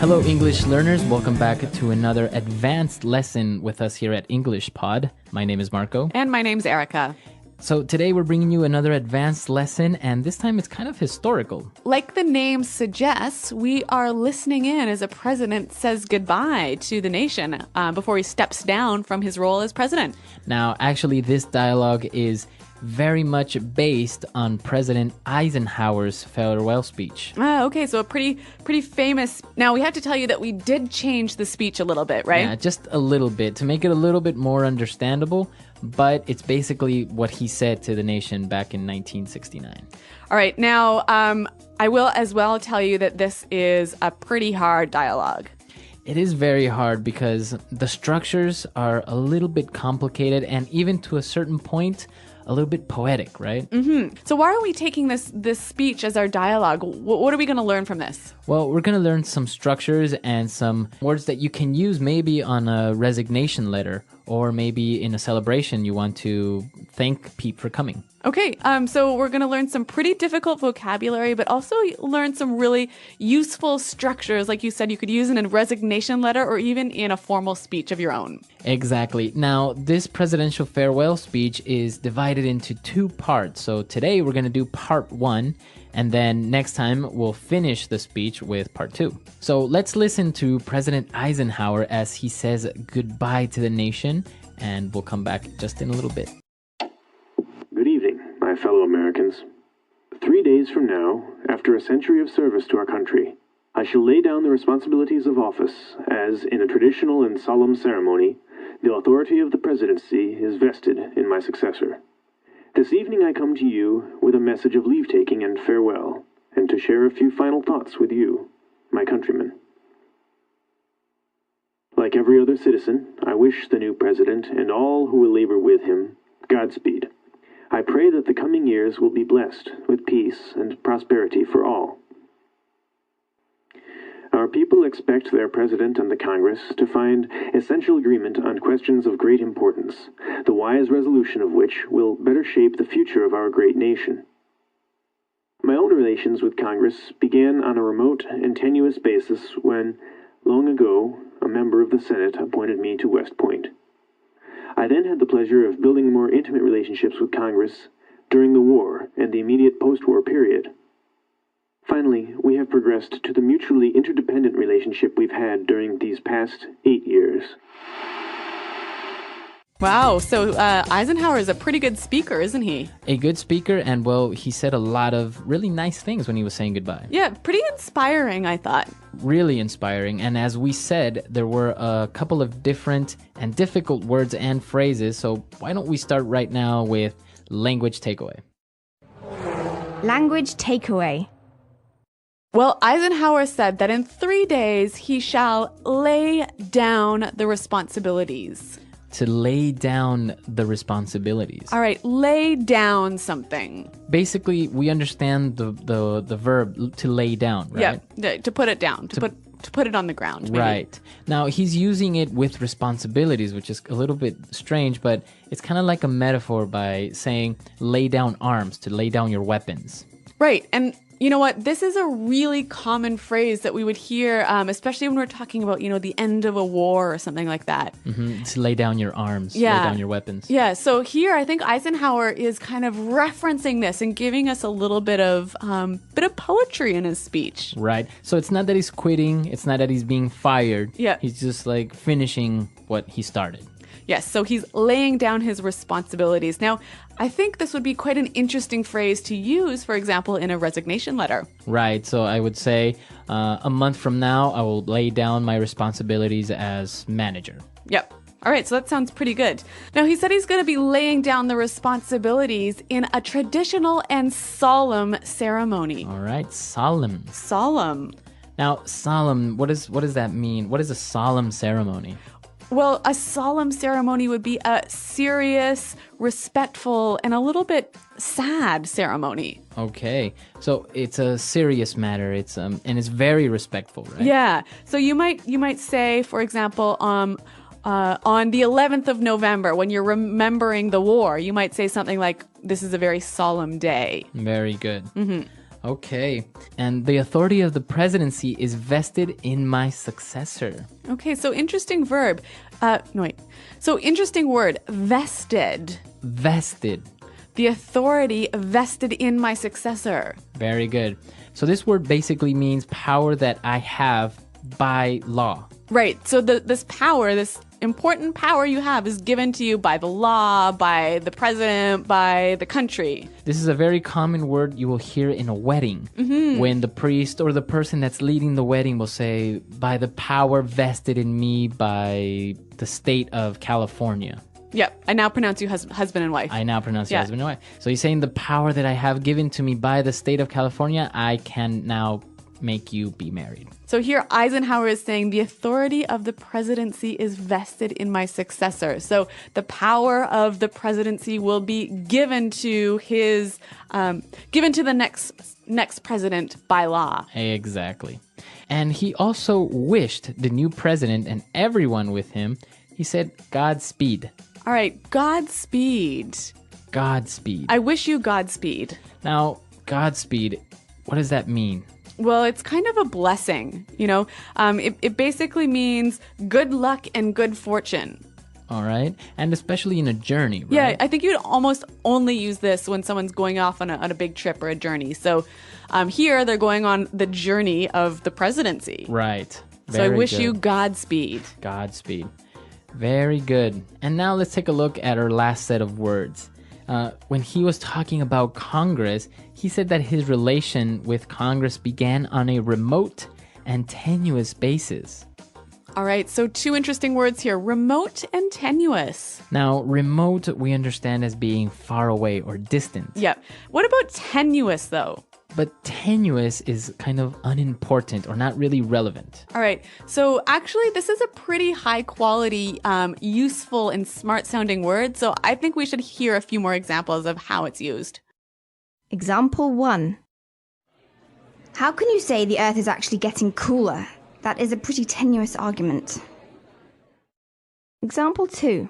Hello, English learners. Welcome back to another advanced lesson with us here at English Pod. My name is Marco. And my name's Erica. So today we're bringing you another advanced lesson, and this time it's kind of historical. Like the name suggests, we are listening in as a president says goodbye to the nation before he steps down from his role as president. Now, actually, this dialogue is very much based on President Eisenhower's farewell speech. Okay, so a pretty famous. Now, we have to tell you that we did change the speech a little bit, right? Yeah, just a little bit to make it a little bit more understandable, but it's basically what he said to the nation back in 1969. All right, now, I will as well tell you that this is a pretty hard dialogue. It is very hard because the structures are a little bit complicated and even to a certain point, a little bit poetic, right? Mm-hmm. So why are we taking this speech as our dialogue? What are we going to learn from this? Well, we're going to learn some structures and some words that you can use maybe on a resignation letter or maybe in a celebration you want to thank Pete for coming. Okay, so we're going to learn some pretty difficult vocabulary, but also learn some really useful structures. Like you said, you could use in a resignation letter or even in a formal speech of your own. Exactly. Now, this presidential farewell speech is divided into two parts. So today we're going to do part one, and then next time we'll finish the speech with part two. So let's listen to President Eisenhower as he says goodbye to the nation, and we'll come back just in a little bit. Good evening, my fellow Americans. 3 days from now, after a century of service to our country, I shall lay down the responsibilities of office as, in a traditional and solemn ceremony, the authority of the presidency is vested in my successor. This evening I come to you with a message of leave-taking and farewell, and to share a few final thoughts with you, my countrymen. Like every other citizen, I wish the new president and all who will labor with him Godspeed. I pray that the coming years will be blessed with peace and prosperity for all. Our people expect their president and the Congress to find essential agreement on questions of great importance, the wise resolution of which will better shape the future of our great nation. My own relations with Congress began on a remote and tenuous basis when, long ago, a member of the Senate appointed me to West Point. I then had the pleasure of building more intimate relationships with Congress during the war and the immediate post-war period. Finally, we have progressed to the mutually interdependent relationship we've had during these past 8 years. Wow, so Eisenhower is a pretty good speaker, isn't he? A good speaker, and well, he said a lot of really nice things when he was saying goodbye. Yeah, pretty inspiring, I thought. Really inspiring, and as we said, there were a couple of different and difficult words and phrases, so why don't we start right now with language takeaway. Language takeaway. Well, Eisenhower said that in 3 days he shall lay down the responsibilities. To lay down the responsibilities. All right, lay down something. Basically, we understand the verb to lay down, right? Yeah, to put it down, to put it on the ground. Maybe. Right. Now, he's using it with responsibilities, which is a little bit strange, but it's kind of like a metaphor by saying lay down arms, to lay down your weapons. Right, and you know what? This is a really common phrase that we would hear, especially when we're talking about, the end of a war or something like that. Mm-hmm. To lay down your arms, yeah. Lay down your weapons. Yeah, so here I think Eisenhower is kind of referencing this and giving us a little bit of poetry in his speech. Right. So it's not that he's quitting. It's not that he's being fired. Yeah. He's just like finishing what he started. Yes, so he's laying down his responsibilities. Now, I think this would be quite an interesting phrase to use, for example, in a resignation letter. Right, so I would say a month from now, I will lay down my responsibilities as manager. Yep. All right, so that sounds pretty good. Now, he said he's going to be laying down the responsibilities in a traditional and solemn ceremony. All right, solemn. Solemn. Now, solemn, what does that mean? What is a solemn ceremony? Well, a solemn ceremony would be a serious, respectful, and a little bit sad ceremony. Okay, so it's a serious matter. It's and it's very respectful, right? Yeah. So you might say, for example, on the 11th of November, when you're remembering the war, you might say something like, "This is a very solemn day." Very good. Mm-hmm. Okay. And the authority of the presidency is vested in my successor. Okay, so interesting verb. No, wait. So interesting word, vested. Vested. The authority vested in my successor. Very good. So this word basically means power that I have by law. Right. So this power, this important power you have is given to you by the law, by the president, by the country. This is a very common word you will hear in a wedding when the priest or the person that's leading the wedding will say, by the power vested in me by the state of California. Yep. I now pronounce you husband and wife. I now pronounce you husband and wife. So he's saying the power that I have given to me by the state of California, I can now make you be married. So here Eisenhower is saying the authority of the presidency is vested in my successor. So the power of the presidency will be given to the next president by law. Exactly. And he also wished the new president and everyone with him, he said, Godspeed. All right, Godspeed. Godspeed. I wish you Godspeed. Now, Godspeed, what does that mean? Well, it's kind of a blessing, you know. It basically means good luck and good fortune. All right. And especially in a journey, right? Yeah, I think you'd almost only use this when someone's going off on a big trip or a journey. So here they're going on the journey of the presidency. Right. So I wish you Godspeed. Godspeed. Very good. And now let's take a look at our last set of words. When he was talking about Congress, he said that his relation with Congress began on a remote and tenuous basis. All right, so two interesting words here, remote and tenuous. Now, remote we understand as being far away or distant. Yeah. What about tenuous, though? But tenuous is kind of unimportant or not really relevant. All right. So actually, this is a pretty high quality, useful and smart sounding word. So I think we should hear a few more examples of how it's used. Example 1. How can you say the Earth is actually getting cooler? That is a pretty tenuous argument. Example 2.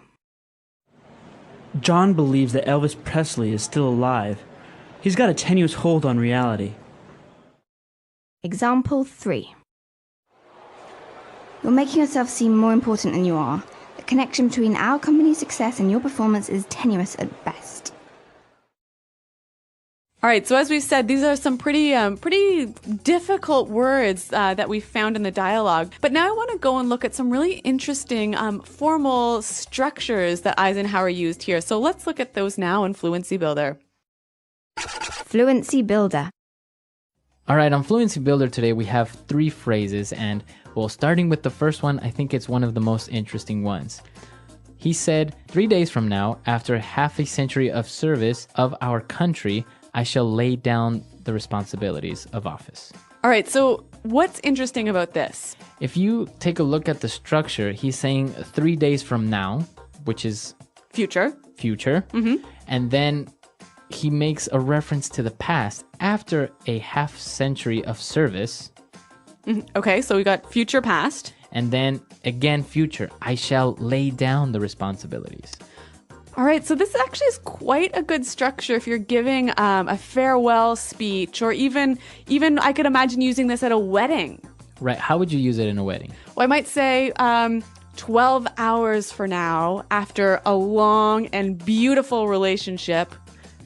John believes that Elvis Presley is still alive. He's got a tenuous hold on reality. Example 3. You're making yourself seem more important than you are. The connection between our company's success and your performance is tenuous at best. All right, so as we've said, these are some pretty difficult words that we found in the dialogue. But now I want to go and look at some really interesting formal structures that Eisenhower used here. So let's look at those now in Fluency Builder. Fluency Builder. All right, on Fluency Builder today, we have 3 phrases. And, well, starting with the first one, I think it's one of the most interesting ones. He said, 3 days from now, after half a century of service of our country, I shall lay down the responsibilities of office. All right, so what's interesting about this? If you take a look at the structure, he's saying 3 days from now, which is Future. And then he makes a reference to the past after a half century of service. Okay, so we got future, past. And then again, future. I shall lay down the responsibilities. All right, so this actually is quite a good structure if you're giving a farewell speech, or even I could imagine using this at a wedding. Right. How would you use it in a wedding? Well, I might say 12 hours for now, after a long and beautiful relationship,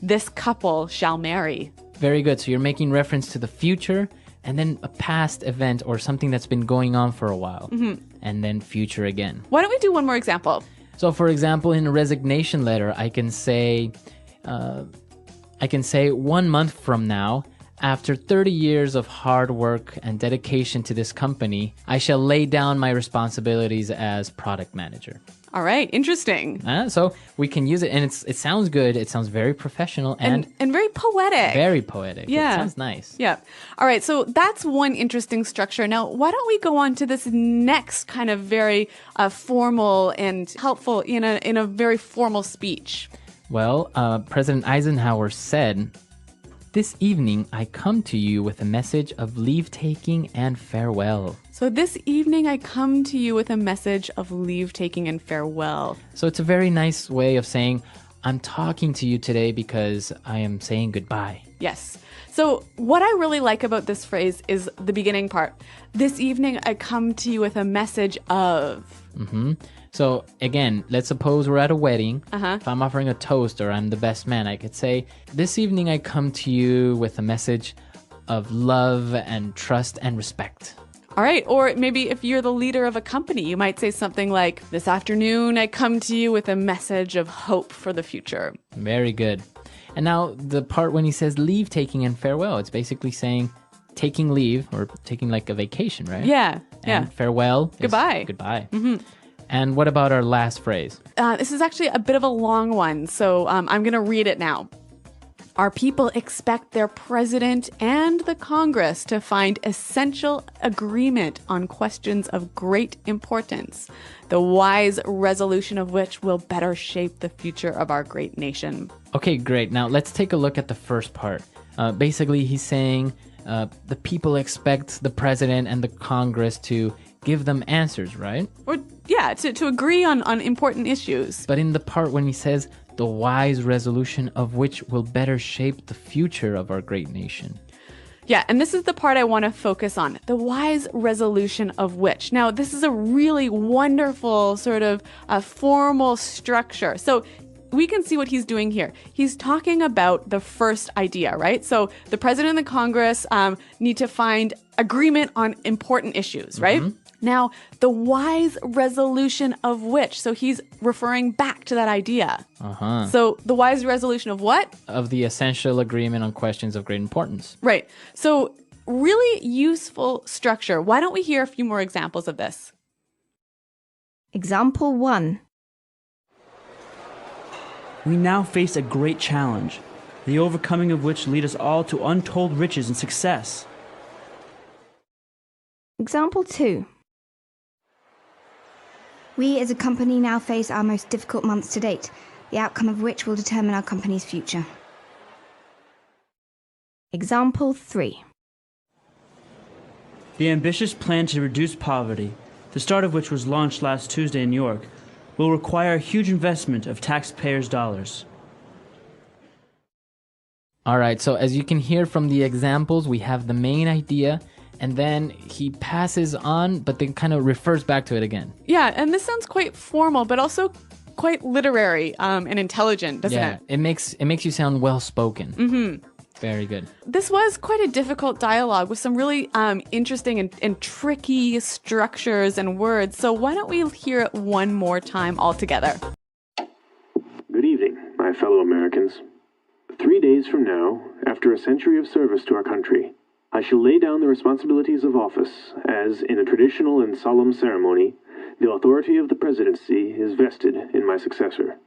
this couple shall marry. Very good. So you're making reference to the future and then a past event or something that's been going on for a while. And then future again. Why don't we do one more example? So, for example, in a resignation letter, I can say 1 month from now, after 30 years of hard work and dedication to this company, I shall lay down my responsibilities as product manager. All right, interesting. So we can use it, and it sounds good. It sounds very professional and very poetic. Very poetic. Yeah. It sounds nice. Yeah. All right, so that's one interesting structure. Now, why don't we go on to this next kind of very formal and helpful in a very formal speech? Well, President Eisenhower said, "This evening I come to you with a message of leave-taking and farewell." So this evening I come to you with a message of leave-taking and farewell. So it's a very nice way of saying, I'm talking to you today because I am saying goodbye. Yes. So what I really like about this phrase is the beginning part. This evening I come to you with a message of. So again, let's suppose we're at a wedding. If I'm offering a toast or I'm the best man, I could say, this evening I come to you with a message of love and trust and respect. All right. Or maybe if you're the leader of a company, you might say something like, this afternoon I come to you with a message of hope for the future. Very good. And now the part when he says leave taking and farewell, it's basically saying taking leave or taking like a vacation, right? Yeah. And farewell is Goodbye. Goodbye. And what about our last phrase? This is actually a bit of a long one, so I'm going to read it now. Our people expect their president and the Congress to find essential agreement on questions of great importance, the wise resolution of which will better shape the future of our great nation. Okay, great. Now let's take a look at the first part. Basically, he's saying the people expect the president and the Congress to give them answers, right? Or, yeah, to agree on important issues. But in the part when he says the wise resolution of which will better shape the future of our great nation. Yeah, and this is the part I want to focus on, the wise resolution of which. Now, this is a really wonderful sort of formal structure. So we can see what he's doing here. He's talking about the first idea, right? So the president and the Congress need to find agreement on important issues, right? Now, the wise resolution of which, so he's referring back to that idea. So the wise resolution of what? Of the essential agreement on questions of great importance. Right. So really useful structure. Why don't we hear a few more examples of this? Example 1. We now face a great challenge, the overcoming of which lead us all to untold riches and success. Example 2. We as a company now face our most difficult months to date, the outcome of which will determine our company's future. Example 3. The ambitious plan to reduce poverty, the start of which was launched last Tuesday in New York, will require a huge investment of taxpayers' dollars. All right, so as you can hear from the examples, we have the main idea, and then he passes on, but then kind of refers back to it again. Yeah, and this sounds quite formal, but also quite literary and intelligent, doesn't it? It makes you sound well-spoken. Very good. This was quite a difficult dialogue with some really interesting and tricky structures and words. So why don't we hear it one more time all together? Good evening, my fellow Americans. 3 days from now, after a century of service to our country, I shall lay down the responsibilities of office as, in a traditional and solemn ceremony, the authority of the presidency is vested in my successor.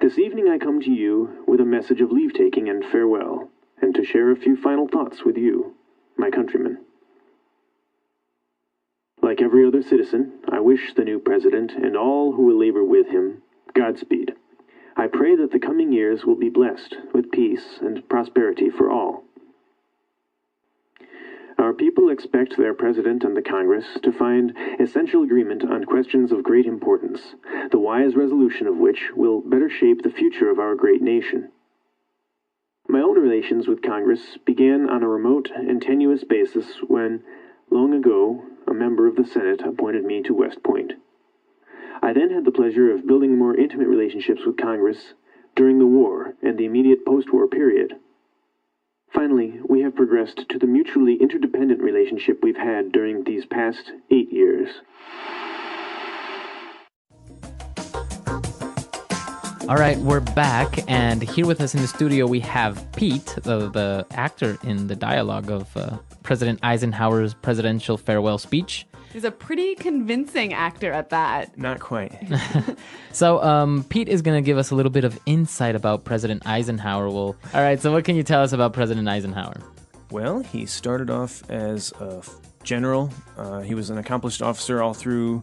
This evening I come to you with a message of leave-taking and farewell, and to share a few final thoughts with you, my countrymen. Like every other citizen, I wish the new president and all who will labor with him Godspeed. I pray that the coming years will be blessed with peace and prosperity for all. Our people expect their president and the Congress to find essential agreement on questions of great importance, the wise resolution of which will better shape the future of our great nation. My own relations with Congress began on a remote and tenuous basis when, long ago, a member of the Senate appointed me to West Point. I then had the pleasure of building more intimate relationships with Congress during the war and the immediate post-war period. Finally, we have progressed to the mutually interdependent relationship we've had during these past 8 years. All right, we're back, and here with us in the studio we have Pete, the actor in the dialogue of President Eisenhower's presidential farewell speech. He's a pretty convincing actor at that. Not quite. So Pete is going to give us a little bit of insight about President Eisenhower. All right, so what can you tell us about President Eisenhower? Well, he started off as a general. He was an accomplished officer all through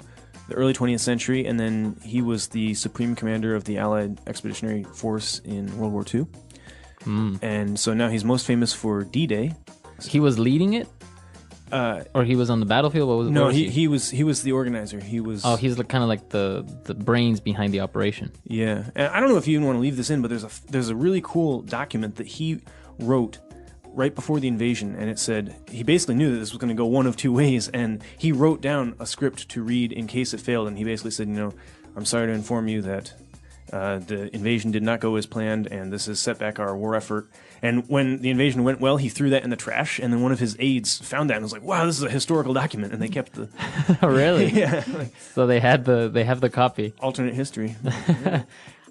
the early 20th century, and then he was the supreme commander of the Allied Expeditionary Force in World War II. And so now he's most famous for D-Day. He was leading it? Or he was on the battlefield? What was, no, what was he was the organizer. He was. Oh, he's kind of like the brains behind the operation. Yeah, and I don't know if you even want to leave this in, but there's a really cool document that he wrote right before the invasion, and it said he basically knew that this was going to go one of two ways, and he wrote down a script to read in case it failed, and he basically said, I'm sorry to inform you that the invasion did not go as planned, and this has set back our war effort. And when the invasion went well, he threw that in the trash, and then one of his aides found that and was like, wow, this is a historical document, and they kept the... Really? Yeah. So they have the copy. Alternate history.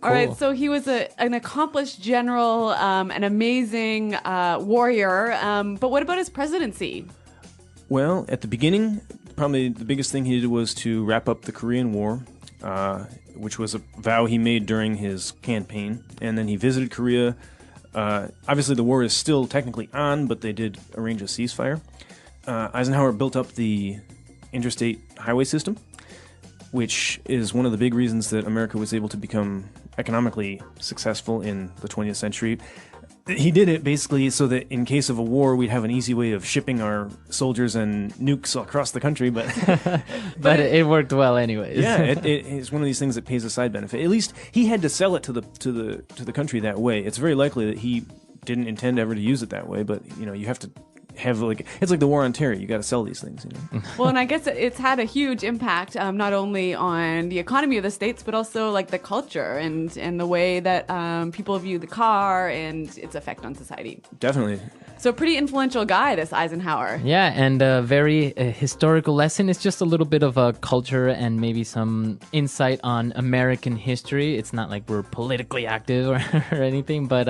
All right, so he was an accomplished general, an amazing warrior, but what about his presidency? Well, at the beginning, probably the biggest thing he did was to wrap up the Korean War, which was a vow he made during his campaign. And then he visited Korea. Obviously, the war is still technically on, but they did arrange a ceasefire. Eisenhower built up the interstate highway system, which is one of the big reasons that America was able to become economically successful in the 20th century. He did it basically so that in case of a war, we'd have an easy way of shipping our soldiers and nukes across the country. But but it worked well anyways. Yeah, it's one of these things that pays a side benefit. At least he had to sell it to the country that way. It's very likely that he didn't intend ever to use it that way. But you have to have it's like the war on terror. You got to sell these things. Well, and I guess it's had a huge impact, not only on the economy of the states, but also like the culture and the way that people view the car and its effect on society. Definitely. So pretty influential guy, this Eisenhower. Yeah, and a very historical lesson. It's just a little bit of a culture and maybe some insight on American history. It's not like we're politically active or anything, but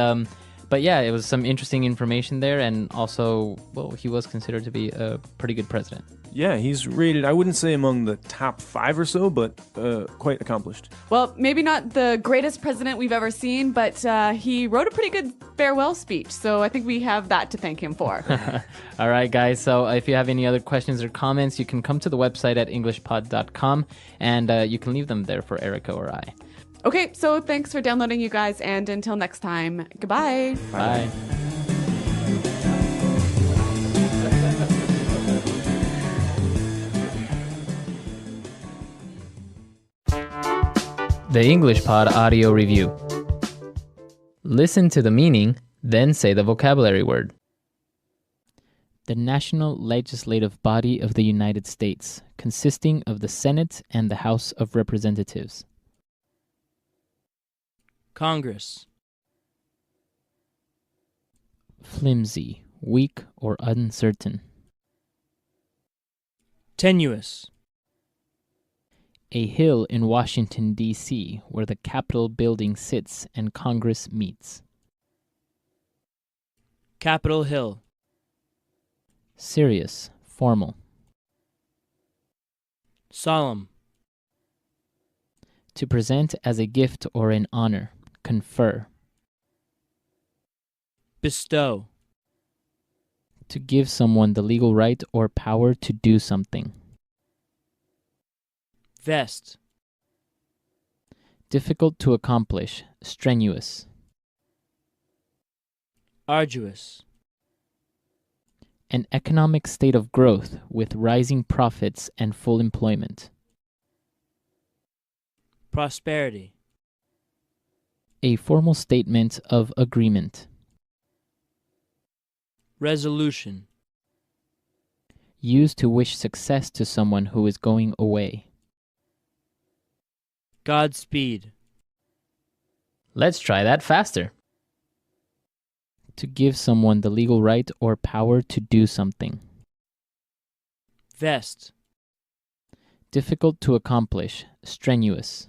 yeah, it was some interesting information there, and also, well, he was considered to be a pretty good president. Yeah, he's rated, I wouldn't say among the top 5 or so, but quite accomplished. Well, maybe not the greatest president we've ever seen, but he wrote a pretty good farewell speech, so I think we have that to thank him for. All right, guys, so if you have any other questions or comments, you can come to the website at englishpod.com, and you can leave them there for Erica or I. Okay, so thanks for downloading, you guys, and until next time, goodbye. Bye. The English Pod Audio Review. Listen to the meaning, then say the vocabulary word. The national legislative body of the United States, consisting of the Senate and the House of Representatives. Congress. Flimsy, weak, or uncertain. Tenuous. A hill in Washington, D.C., where the Capitol building sits and Congress meets. Capitol Hill. Serious, formal. Solemn. To present as a gift or in honor. Confer. Bestow. To give someone the legal right or power to do something. Vest. Difficult to accomplish, strenuous. Arduous. An economic state of growth with rising profits and full employment. Prosperity. A formal statement of agreement. Resolution. Used to wish success to someone who is going away. Godspeed. Let's try that faster. To give someone the legal right or power to do something. Vest. Difficult to accomplish, strenuous.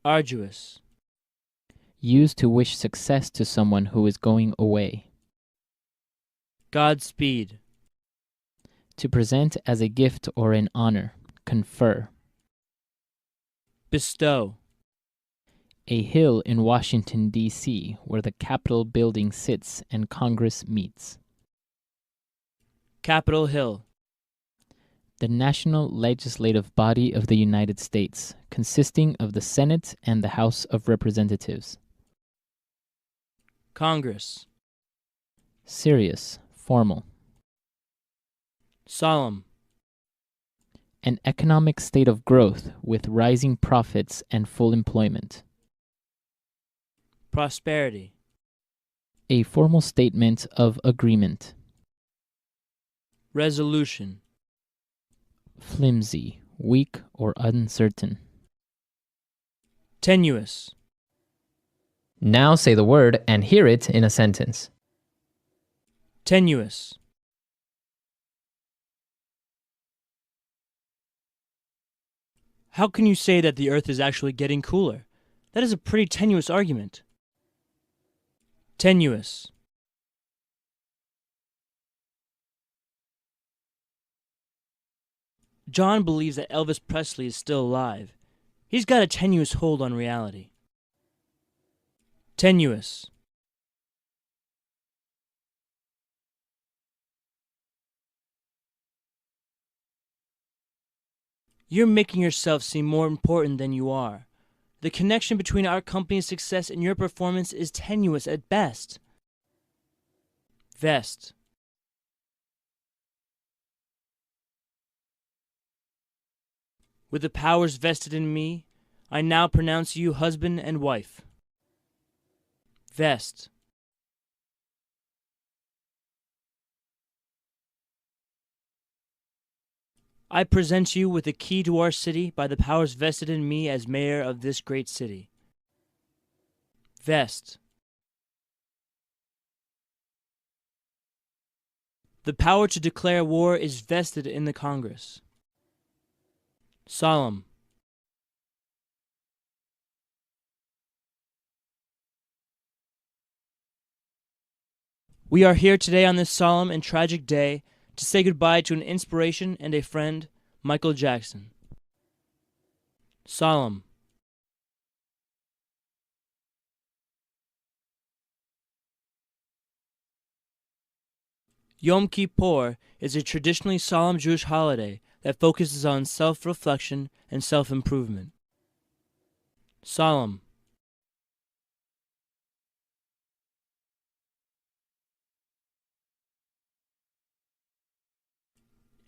Arduous. Used to wish success to someone who is going away. Godspeed. To present as a gift or in honor. Confer. Bestow. A hill in Washington, D.C., where the Capitol building sits and Congress meets. Capitol Hill. The national legislative body of the United States, consisting of the Senate and the House of Representatives. Congress. Serious, formal. Solemn. An economic state of growth with rising profits and full employment. Prosperity. A formal statement of agreement. Resolution. Flimsy, weak, or uncertain. Tenuous. Now say the word and hear it in a sentence. Tenuous. How can you say that the Earth is actually getting cooler? That is a pretty tenuous argument. Tenuous. John believes that Elvis Presley is still alive. He's got a tenuous hold on reality. Tenuous. You're making yourself seem more important than you are. The connection between our company's success and your performance is tenuous at best. Vest. With the powers vested in me, I now pronounce you husband and wife. Vest. I present you with the key to our city by the powers vested in me as mayor of this great city. Vest. The power to declare war is vested in the Congress. Solemn. We are here today on this solemn and tragic day to say goodbye to an inspiration and a friend, Michael Jackson. Solemn. Yom Kippur is a traditionally solemn Jewish holiday that focuses on self-reflection and self-improvement. Solemn.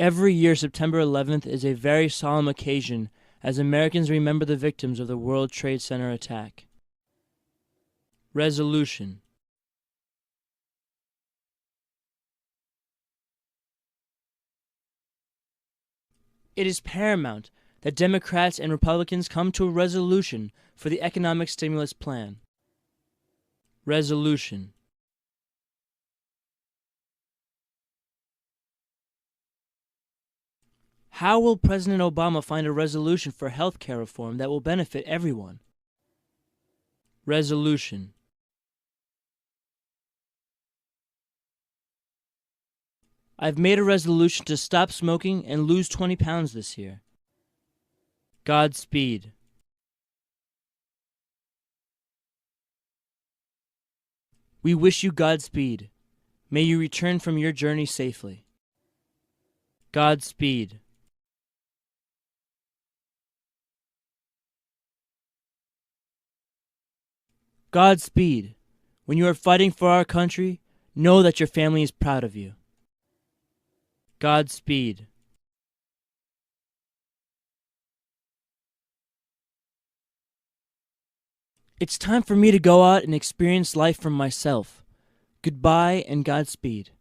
Every year, September 11th is a very solemn occasion as Americans remember the victims of the World Trade Center attack. Resolution. It is paramount that Democrats and Republicans come to a resolution for the economic stimulus plan. Resolution. How will President Obama find a resolution for health care reform that will benefit everyone? Resolution. I've made a resolution to stop smoking and lose 20 pounds this year. Godspeed. We wish you Godspeed. May you return from your journey safely. Godspeed. Godspeed. When you are fighting for our country, know that your family is proud of you. Godspeed. It's time for me to go out and experience life for myself. Goodbye and Godspeed.